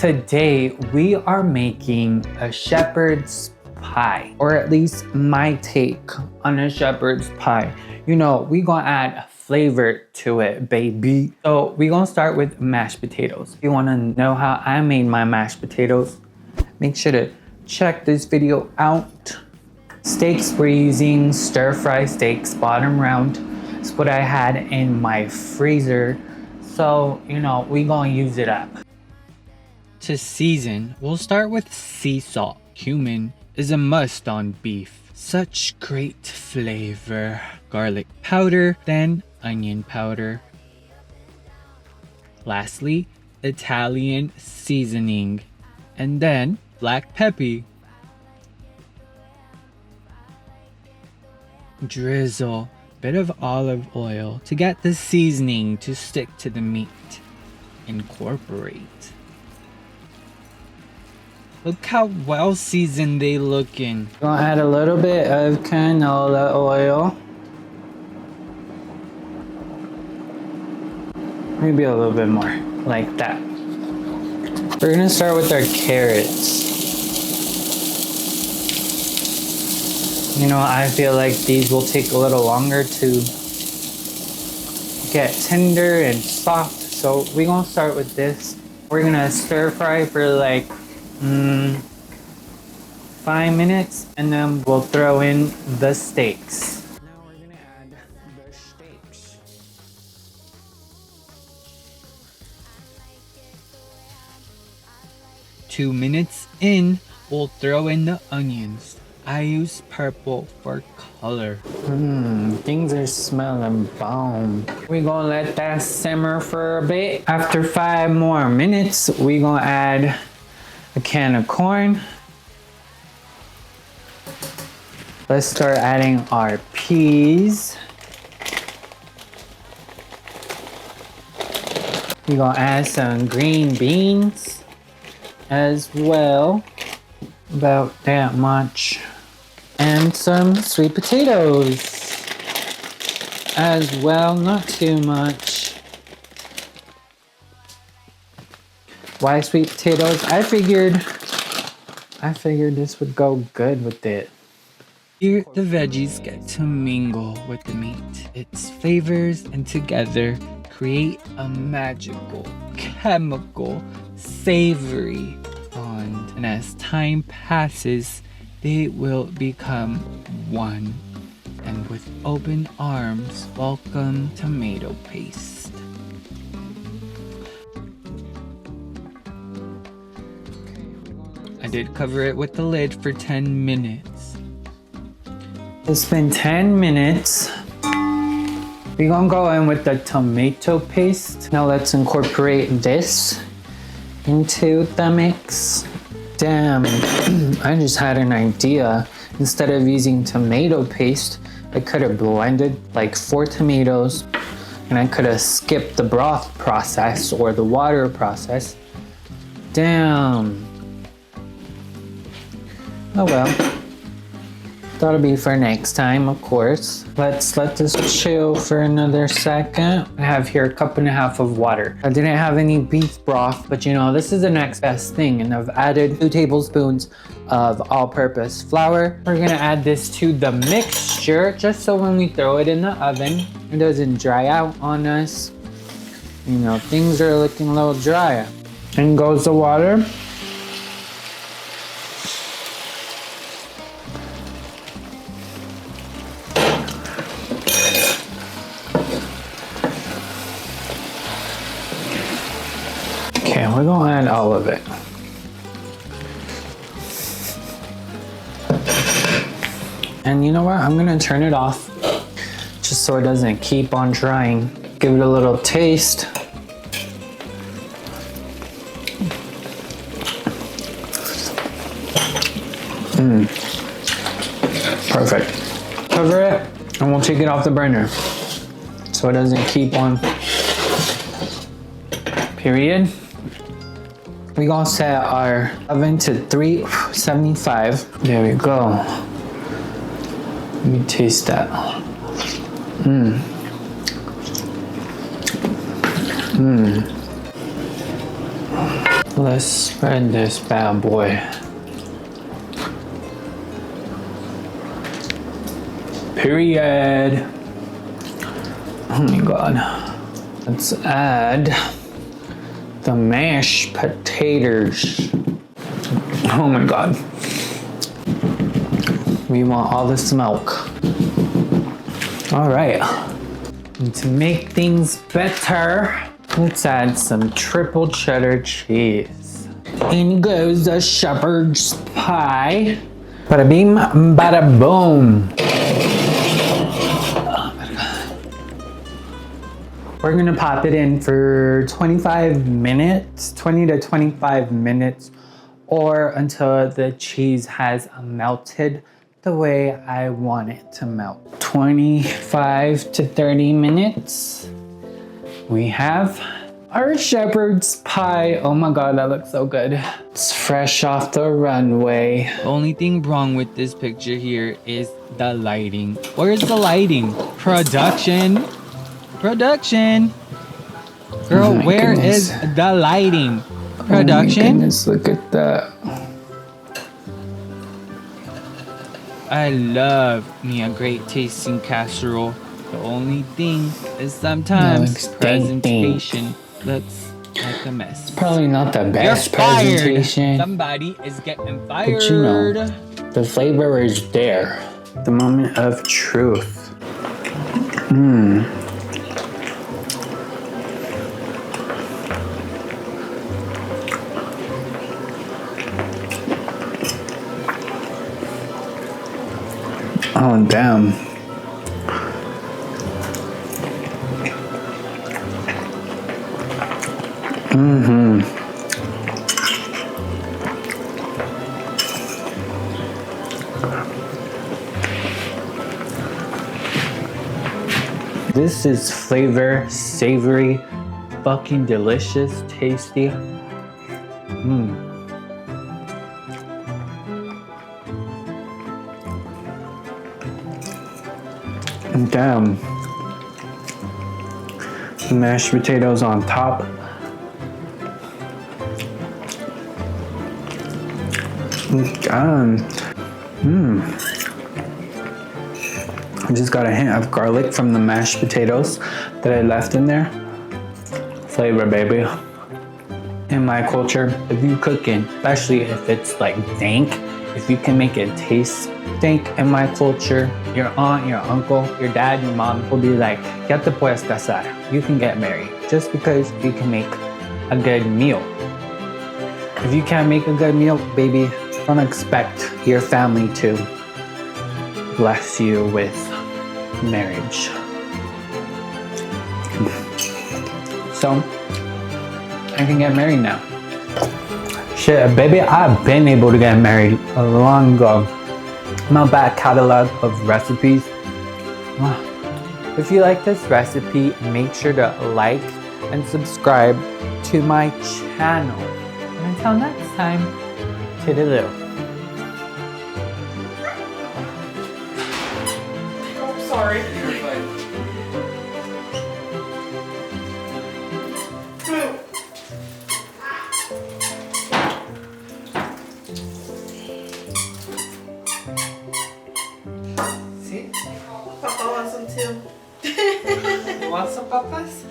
Today we are making a shepherd's pie, or at least my take on a shepherd's pie. You know, we gonna add flavor to it, baby. So we gonna start with mashed potatoes. If you wanna know how I made my mashed potatoes, make sure to check this video out. Steaks, we're using stir-fry steaks, bottom round. It's what I had in my freezer. So, you know, we gonna use it up. To season, we'll start with sea salt. Cumin is a must on beef. Such great flavor. Garlic powder, then onion powder. Lastly, Italian seasoning. And then black pepper. Drizzle a bit of olive oil to get the seasoning to stick to the meat. Incorporate. Look how well seasoned they looking. Gonna add a little bit of canola oil. Maybe a little bit more, like that. We're gonna start with our carrots. You know, I feel like these will take a little longer to get tender and soft. So we're gonna start with this. We're gonna stir fry for like 5 minutes, and then we'll throw in the steaks. Now we're gonna add the steaks. Two minutes in, we'll throw in the onions. I use purple for color. Things are smelling bomb. We're gonna let that simmer for a bit. After 5 more minutes, we're gonna add a can of corn. Let's start adding our peas. We're gonna add some green beans as well. About that much. And some sweet potatoes as well, not too much. Why sweet potatoes? I figured this would go good with it. Here, the veggies get to mingle with the meat. Its flavors and together create a magical, chemical, savory bond. And as time passes, they will become one. And with open arms, welcome tomato paste. I did cover it with the lid for 10 minutes. It's been 10 minutes. We're gonna go in with the tomato paste. Now let's incorporate this into the mix. Damn, I just had an idea. Instead of using tomato paste, I could have blended like 4 tomatoes, and I could have skipped the broth process or the water process. Damn. Oh well. That'll be for next time, of course. Let's let this chill for another second. I have here 1.5 cups of water. I didn't have any beef broth, but you know, this is the next best thing. And I've added 2 tablespoons of all-purpose flour. We're gonna add this to the mixture, just so when we throw it in the oven, it doesn't dry out on us. You know, things are looking a little dry. In goes the water. Okay, we're gonna add all of it. And you know what? I'm gonna turn it off just so it doesn't keep on drying. Give it a little taste. Perfect. Cover it and we'll take it off the burner so it doesn't keep on. Period. We're gonna set our oven to 375. There we go. Let me taste that. Let's spread this bad boy. Period. Oh my god. Let's add the mashed potatoes. Oh my god. We want all the smoke. All right. And to make things better, let's add some triple cheddar cheese. In goes the shepherd's pie. Bada bing, bada boom. We're gonna pop it in for 25 minutes, 20 to 25 minutes, or until the cheese has melted the way I want it to melt. 25 to 30 minutes. We have our shepherd's pie. Oh my god, that looks so good. It's fresh off the runway. The only thing wrong with this picture here is the lighting. Where's the lighting? Production. Production. Girl, Oh where goodness. is the lighting? Oh my Production. goodness, look at that. I love me a great tasting casserole. The only thing is sometimes No, presentation looks like a mess. Probably not the You're best fired. presentation. Somebody is getting fired. But you know, the flavor is there. The moment of truth. Oh, damn. This is flavor, savory, fucking delicious, tasty. Damn. Mashed potatoes on top. I just got a hint of garlic from the mashed potatoes that I left in there. Flavor, baby. In my culture, if you cooking, especially if it's like dank, if you can make it taste dank in my culture, your aunt, your uncle, your dad, your mom will be like, ya te puedes casar. You can get married just because you can make a good meal. If you can't make a good meal, baby, don't expect your family to bless you with marriage. So, I can get married now. Shit, baby, I've been able to get married a long ago. My back catalog of recipes. If you like this recipe, make sure to like and subscribe to my channel. And until next time, toodaloo. Oh, sorry. See? Papa wants some too. You want some papas?